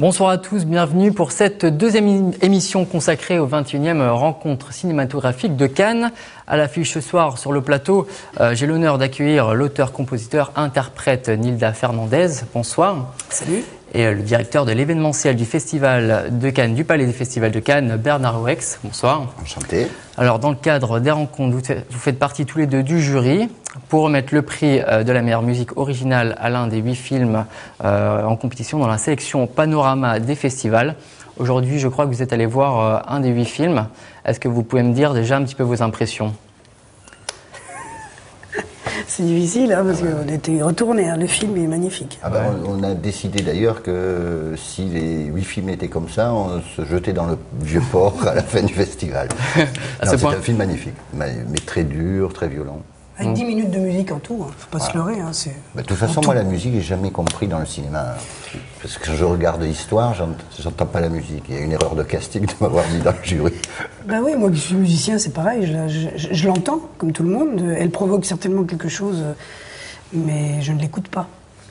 Bonsoir à tous, bienvenue pour cette deuxième émission consacrée aux 21e rencontres cinématographiques de Cannes. À l'affiche ce soir sur le plateau, j'ai l'honneur d'accueillir l'auteur, compositeur, interprète Nilda Fernandez. Bonsoir. Salut. Et le directeur de l'événementiel du Festival de Cannes, du Palais des Festivals de Cannes, Bernard Ouex. Bonsoir. Enchanté. Alors, dans le cadre des rencontres, vous faites partie tous les deux du jury pour remettre le prix de la meilleure musique originale à l'un des 8 films en compétition dans la sélection Panorama des festivals. Aujourd'hui, je crois que vous êtes allé voir un des 8 films. Est-ce que vous pouvez me dire déjà un petit peu vos impressions ? C'est difficile parce qu'on était retournés, le film est magnifique. On a décidé d'ailleurs que si les 8 films étaient comme ça, on se jetait dans le vieux port à la fin du festival. C'est un film magnifique, mais très dur, très violent. Avec 10 minutes de musique en tout, faut pas se leurrer. De toute façon, moi la musique, j'ai jamais compris dans le cinéma. Parce que quand je regarde l'histoire, j'entends pas la musique. Il y a une erreur de casting de m'avoir mis dans le jury. Oui, moi qui suis musicien, c'est pareil, je l'entends, comme tout le monde. Elle provoque certainement quelque chose, mais je ne l'écoute pas.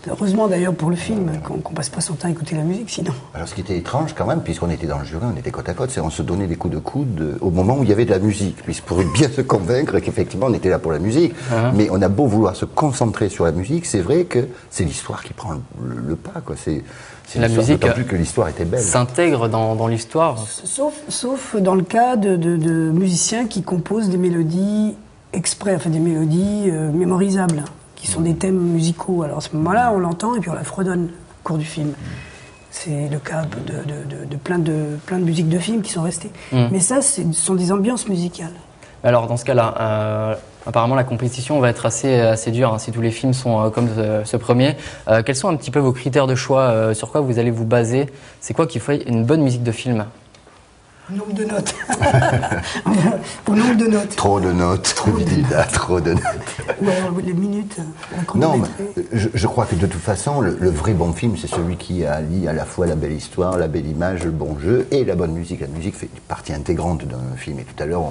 Heureusement d'ailleurs pour le film qu'on passe pas son temps à écouter la musique, sinon. Alors ce qui était étrange quand même, puisqu'on était dans le jury, on était côte à côte, c'est on se donnait des coups de coude au moment où il y avait de la musique, pour bien se convaincre qu'effectivement on était là pour la musique. Mais on a beau vouloir se concentrer sur la musique, c'est vrai que c'est l'histoire qui prend le pas, quoi. C'est la musique, d'autant plus que l'histoire était belle. S'intègre dans l'histoire. Sauf dans le cas de musiciens qui composent des mélodies exprès, enfin des mélodies mémorisables, qui sont des thèmes musicaux. Alors à ce moment-là, on l'entend et puis on la fredonne au cours du film. C'est le cas de plein de musiques de films qui sont restées. Mais ça, ce sont des ambiances musicales. Alors dans ce cas-là, apparemment la compétition va être assez dure si tous les films sont comme ce premier. Quels sont un petit peu vos critères de choix, sur quoi vous allez vous baser? C'est quoi qui fait une bonne musique de film? Nombre de notes. Au nombre de notes. Trop de notes, trop de notes. Ou alors les minutes. Non, mais je crois que de toute façon, le vrai bon film, c'est celui qui allie à la fois la belle histoire, la belle image, le bon jeu et la bonne musique. La musique fait partie intégrante d'un film. Et tout à l'heure,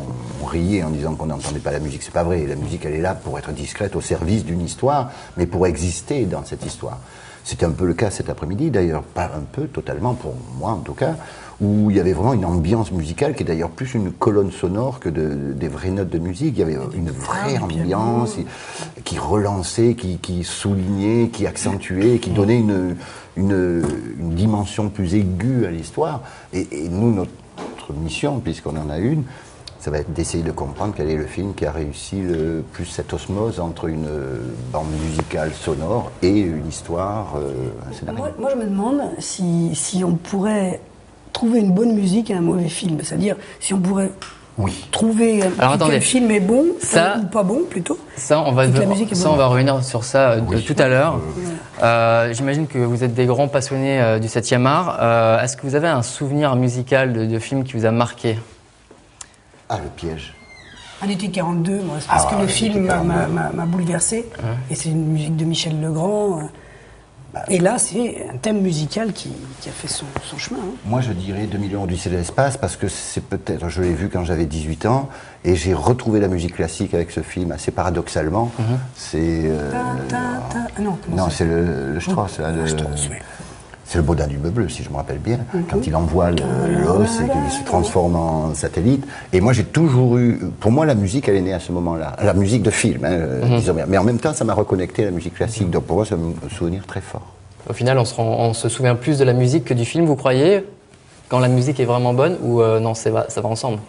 on riait en disant qu'on n'entendait pas la musique. C'est pas vrai. La musique, elle est là pour être discrète au service d'une histoire, mais pour exister dans cette histoire. C'était un peu le cas cet après-midi, d'ailleurs, pas un peu, totalement, pour moi en tout cas, où il y avait vraiment une ambiance musicale qui est d'ailleurs plus une colonne sonore que des vraies notes de musique. Il y avait une vraie ambiance qui relançait, qui soulignait, qui accentuait, qui donnait une dimension plus aiguë à l'histoire. Et nous, notre mission, puisqu'on en a une, ça va être d'essayer de comprendre quel est le film qui a réussi le plus cette osmose entre une bande musicale sonore et une histoire, un scénario. Moi, je me demande si on pourrait trouver une bonne musique à un mauvais film. C'est-à-dire, si on pourrait trouver quel film est bon, ou pas bon plutôt. On va revenir sur ça tout à l'heure. J'imagine que vous êtes des grands passionnés du 7e art. Est-ce que vous avez un souvenir musical de film qui vous a marqué ? Le piège. Un été 42, moi, parce que le film m'a bouleversé. Et c'est une musique de Michel Legrand. Et là, c'est un thème musical qui a fait son chemin. Moi, je dirais 2 millions Odyssée de l'espace, parce que c'est peut-être, je l'ai vu quand j'avais 18 ans, et j'ai retrouvé la musique classique avec ce film, assez paradoxalement. C'est... non, c'est le Strauss. C'est le Baudin du Meubleu, si je me rappelle bien, quand il envoie l'os et qu'il se transforme en satellite. Et moi, j'ai toujours eu... Pour moi, la musique, elle est née à ce moment-là. La musique de film, disons bien. Mais en même temps, ça m'a reconnecté à la musique classique. Donc pour moi, c'est un souvenir très fort. Au final, on se souvient plus de la musique que du film, vous croyez, quand la musique est vraiment bonne, ou non, ça va ensemble?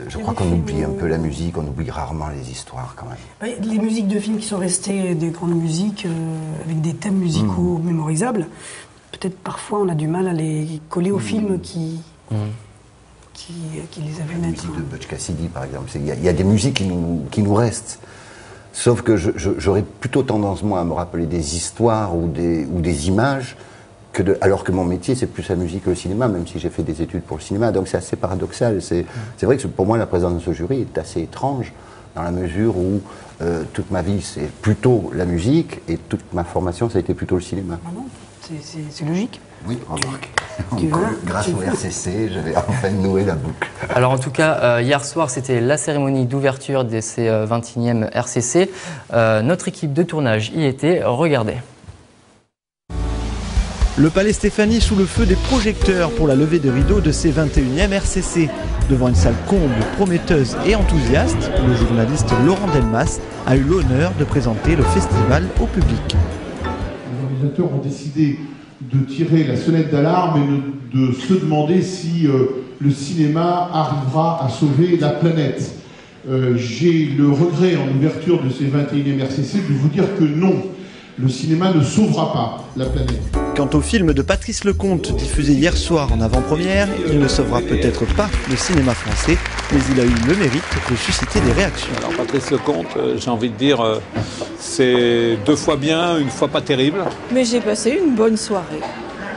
Je crois qu'on oublie un peu la musique, on oublie rarement les histoires quand même. Les musiques de films qui sont restées des grandes musiques avec des thèmes musicaux mémorisables, peut-être parfois on a du mal à les coller au film qui les a vu naître. La musique de Butch Cassidy par exemple, il y a des musiques qui nous restent. Sauf que j'aurais plutôt tendance moi à me rappeler des histoires ou des images, alors que mon métier, c'est plus la musique que le cinéma, même si j'ai fait des études pour le cinéma. Donc c'est assez paradoxal. C'est vrai que pour moi, la présence de ce jury est assez étrange, dans la mesure où toute ma vie, c'est plutôt la musique, et toute ma formation, ça a été plutôt le cinéma. Ah non, c'est logique. Oui, remarque. Grâce au RCC, j'avais enfin noué la boucle. Alors en tout cas, hier soir, c'était la cérémonie d'ouverture de ces 21e RCC. Notre équipe de tournage y était. Regardez. Le Palais Stéphanie sous le feu des projecteurs pour la levée de rideau de ses 21e RCC. Devant une salle comble, prometteuse et enthousiaste, le journaliste Laurent Delmas a eu l'honneur de présenter le festival au public. Les organisateurs ont décidé de tirer la sonnette d'alarme et de se demander si le cinéma arrivera à sauver la planète. J'ai le regret en ouverture de ces 21e RCC de vous dire que non, le cinéma ne sauvera pas la planète. Quant au film de Patrice Lecomte, diffusé hier soir en avant-première, il ne sauvera peut-être pas le cinéma français, mais il a eu le mérite de susciter des réactions. Alors Patrice Lecomte, j'ai envie de dire, c'est 2 fois bien, 1 fois pas terrible. Mais j'ai passé une bonne soirée.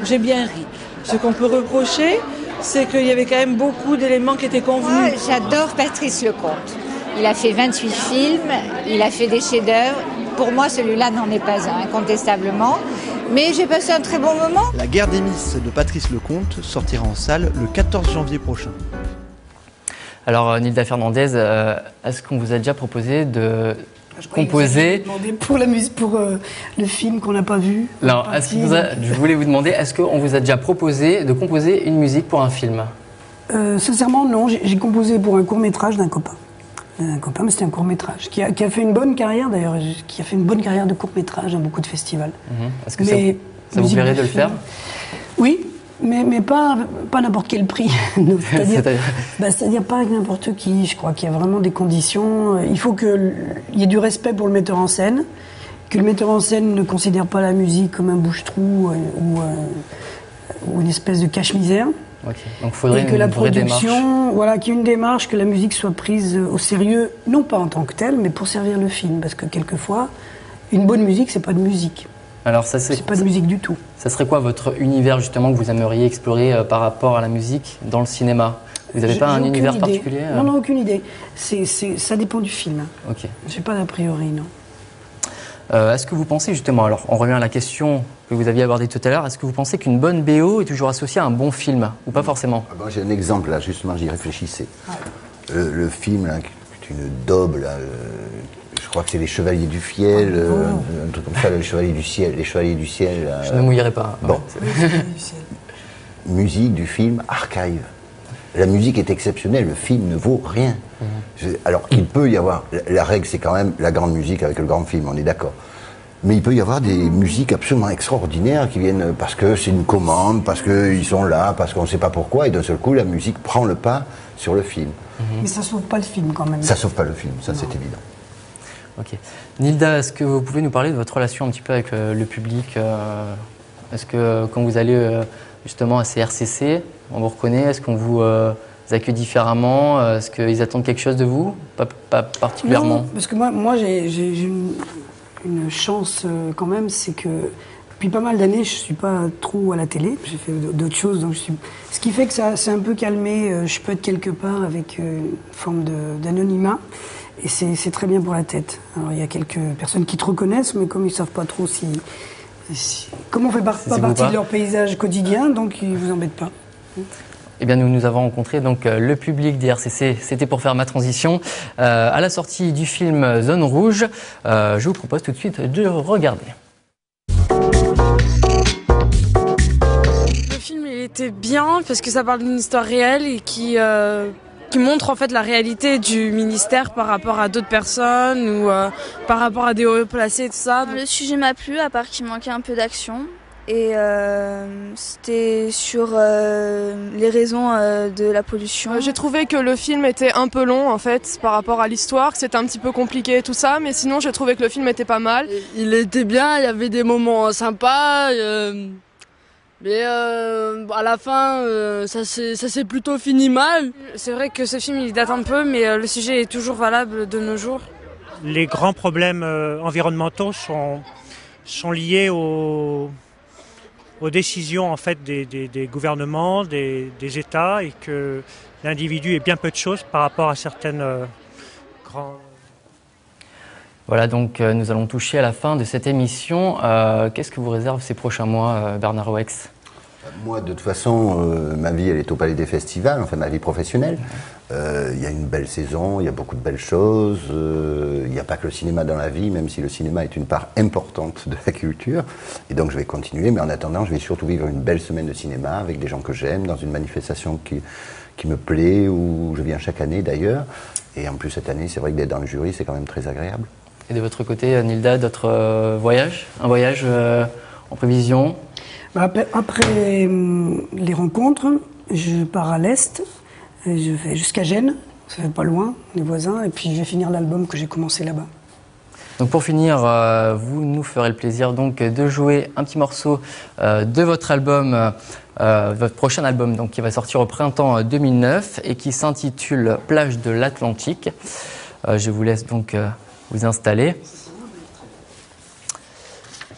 J'ai bien ri. Ce qu'on peut reprocher, c'est qu'il y avait quand même beaucoup d'éléments qui étaient convenus. Moi, j'adore Patrice Lecomte. Il a fait 28 films, il a fait des chefs-d'œuvre. Pour moi, celui-là n'en est pas un, incontestablement. Mais j'ai passé un très bon moment. La guerre des Miss de Patrice Lecomte sortira en salle le 14 janvier prochain. Alors, Nilda Fernandez, est-ce qu'on vous a déjà proposé de composer... Pour la musique, pour le film qu'on n'a pas vu. Non, je voulais vous demander, est-ce qu'on vous a déjà proposé de composer une musique pour un film? Sincèrement, non. J'ai composé pour un court-métrage d'un copain. Mais c'était un court-métrage qui a fait une bonne carrière d'ailleurs, qui a fait une bonne carrière de court-métrage dans beaucoup de festivals. Est-ce que ça vous plairait de le faire? Oui, mais pas n'importe quel prix. C'est-à-dire pas avec n'importe qui. Je crois qu'il y a vraiment des conditions. Il faut qu'il y ait du respect pour le metteur en scène, que le metteur en scène ne considère pas la musique comme un bouche-trou ou une espèce de cache-misère. Okay. Donc il faudrait et que la production, voilà, qu'il y ait une démarche, que la musique soit prise au sérieux, non pas en tant que telle, mais pour servir le film, parce que quelquefois, une bonne musique, c'est pas de musique. Alors ça c'est pas de musique du tout. Ça serait quoi votre univers justement que vous aimeriez explorer par rapport à la musique dans le cinéma? Vous n'avez pas un univers particulier? Non, aucune idée. Ça dépend du film. Ok. J'ai pas d'a priori, non. Est-ce que vous pensez justement, alors on revient à la question que vous aviez abordée tout à l'heure, est-ce que vous pensez qu'une bonne BO est toujours associée à un bon film ou pas forcément? J'ai un exemple là, justement, j'y réfléchissais. Le film, là, qui est une daube, là, je crois que c'est Les Chevaliers du Fiel, un truc comme ça, Les Chevaliers du Ciel. Les Chevaliers du Ciel. Je ne mouillerai pas. Bon. Musique du film Archive. La musique est exceptionnelle, le film ne vaut rien. Alors, il peut y avoir, la règle c'est quand même la grande musique avec le grand film, on est d'accord. Mais il peut y avoir des musiques absolument extraordinaires qui viennent parce que c'est une commande, parce qu'ils sont là, parce qu'on ne sait pas pourquoi, et d'un seul coup la musique prend le pas sur le film. Mais ça ne sauve pas le film quand même. Ça ne sauve pas le film, ça c'est évident. Ok. Nilda, est-ce que vous pouvez nous parler de votre relation un petit peu avec le public? Est-ce que quand vous allez justement à ces RCC, on vous reconnaît? Est-ce qu'on vous accueille différemment? Est-ce qu'ils attendent quelque chose de vous? Pas particulièrement. Non, parce que moi j'ai une chance quand même, c'est que depuis pas mal d'années, je suis pas trop à la télé. J'ai fait d'autres choses, donc ce qui fait que ça s'est un peu calmé. Je peux être quelque part avec une forme d'anonymat. Et c'est très bien pour la tête. Alors il y a quelques personnes qui te reconnaissent, mais comme ils savent pas trop comment on fait pas partie de leur paysage quotidien, donc ils vous embêtent pas. Eh bien, nous avons rencontré donc le public des RCC. C'était pour faire ma transition à la sortie du film Zone Rouge. Je vous propose tout de suite de regarder. Le film il était bien parce que ça parle d'une histoire réelle et qui montre en fait la réalité du ministère par rapport à d'autres personnes ou par rapport à des hauts placés et tout ça. Le sujet m'a plu, à part qu'il manquait un peu d'action. Et c'était sur les raisons de la pollution. J'ai trouvé que le film était un peu long en fait par rapport à l'histoire, que c'était un petit peu compliqué tout ça, mais sinon j'ai trouvé que le film était pas mal. Il était bien, il y avait des moments sympas, mais à la fin ça s'est plutôt fini mal. C'est vrai que ce film il date un peu, mais le sujet est toujours valable de nos jours. Les grands problèmes environnementaux sont liés aux décisions en fait des gouvernements, des États, et que l'individu est bien peu de choses par rapport à certaines grands... Voilà, donc nous allons toucher à la fin de cette émission. Qu'est-ce que vous réserve ces prochains mois, Bernard Rouex? Moi, de toute façon, ma vie, elle est au Palais des Festivals, enfin ma vie professionnelle. Il y a une belle saison, il y a beaucoup de belles choses. Il n'y a pas que le cinéma dans la vie, même si le cinéma est une part importante de la culture. Et donc, je vais continuer. Mais en attendant, je vais surtout vivre une belle semaine de cinéma avec des gens que j'aime, dans une manifestation qui me plaît, où je viens chaque année d'ailleurs. Et en plus, cette année, c'est vrai que d'être dans le jury, c'est quand même très agréable. Et de votre côté, Nilda, d'autres voyages? Un voyage en prévision? Après les rencontres, je pars à l'Est, je vais jusqu'à Gênes, ça fait pas loin, les voisins, et puis je vais finir l'album que j'ai commencé là-bas. Donc pour finir, vous nous ferez le plaisir donc de jouer un petit morceau de votre album, votre prochain album donc, qui va sortir au printemps 2009 et qui s'intitule Plage de l'Atlantique. Je vous laisse donc vous installer.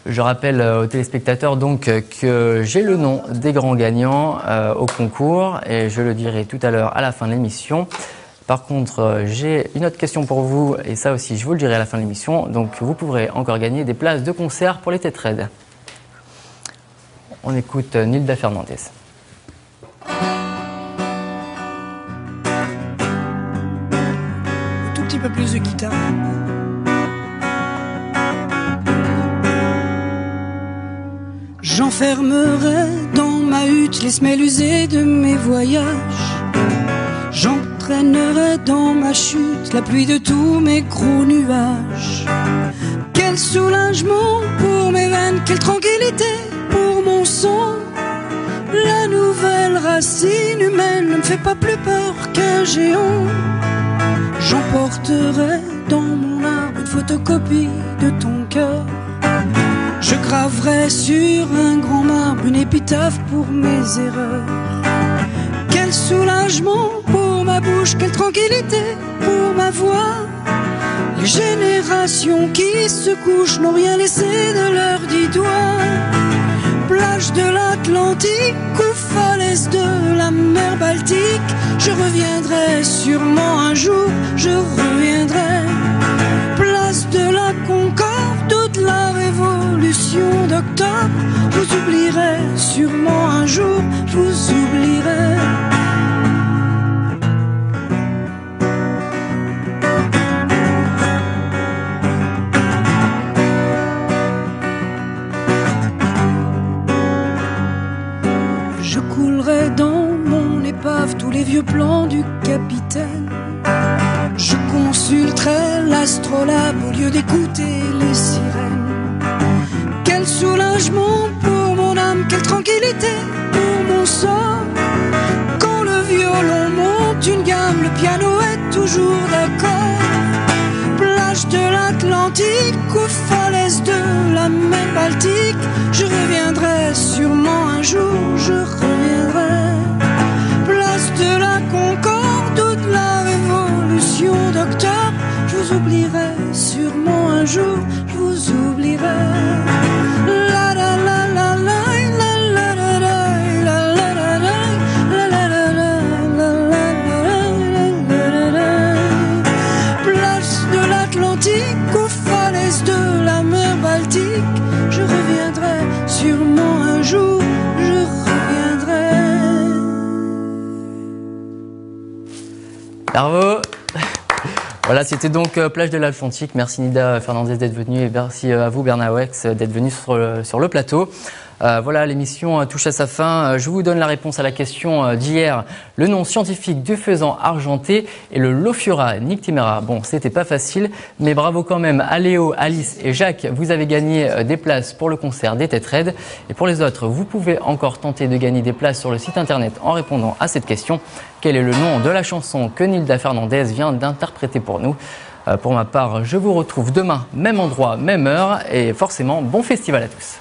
Je rappelle aux téléspectateurs donc que j'ai le nom des grands gagnants au concours et je le dirai tout à l'heure à la fin de l'émission. Par contre, j'ai une autre question pour vous et ça aussi je vous le dirai à la fin de l'émission. Donc vous pourrez encore gagner des places de concert pour les Têtes Raides. On écoute Nilda Fernandez. Un tout petit peu plus de guitare. J'enfermerai dans ma hutte les semelles usées de mes voyages. J'entraînerai dans ma chute la pluie de tous mes gros nuages. Quel soulagement pour mes veines, quelle tranquillité pour mon sang. La nouvelle racine humaine ne me fait pas plus peur qu'un géant. J'emporterai dans mon arbre une photocopie de ton cœur. Je graverai sur un grand marbre une épitaphe pour mes erreurs. Quel soulagement pour ma bouche, quelle tranquillité pour ma voix. Les générations qui se couchent n'ont rien laissé de leurs 10 doigts. Plage de l'Atlantique ou falaise de la mer Baltique, je reviendrai sûrement un jour, je reviendrai. Place de la Concorde ou de la Révolution d'octobre, je vous oublierai sûrement un jour, je vous oublierai. Je coulerai dans mon épave tous les vieux plans du capitaine. Je consulterai l'astrolabe au lieu d'écouter les sirènes. Quel soulagement pour mon âme, quelle tranquillité pour mon sang. Quand le violon monte une gamme, le piano est toujours d'accord. Plage de l'Atlantique ou falaise de la mer Baltique, je reviendrai sûrement un jour, je reviendrai. Place de la Concorde ou de la Révolution d'octobre, je vous oublierai sûrement un jour, je vous oublierai. La la la la la la la la la la la la la. Place de l'Atlantique ou falaise de la mer Baltique, je reviendrai sûrement un jour, je reviendrai. Bravo. Voilà, c'était donc Plage de l'Atlantique. Merci Nilda Fernandez d'être venue et merci à vous Bernard Wex d'être venu sur le plateau. Voilà, l'émission touche à sa fin. Je vous donne la réponse à la question d'hier. Le nom scientifique du faisan argenté est le Lophiura nictimera. Bon, c'était pas facile, mais bravo quand même à Léo, Alice et Jacques. Vous avez gagné des places pour le concert des Têtes Raides. Et pour les autres, vous pouvez encore tenter de gagner des places sur le site internet en répondant à cette question. Quel est le nom de la chanson que Nilda Fernandez vient d'interpréter pour nous? Pour ma part, je vous retrouve demain, même endroit, même heure. Et forcément, bon festival à tous.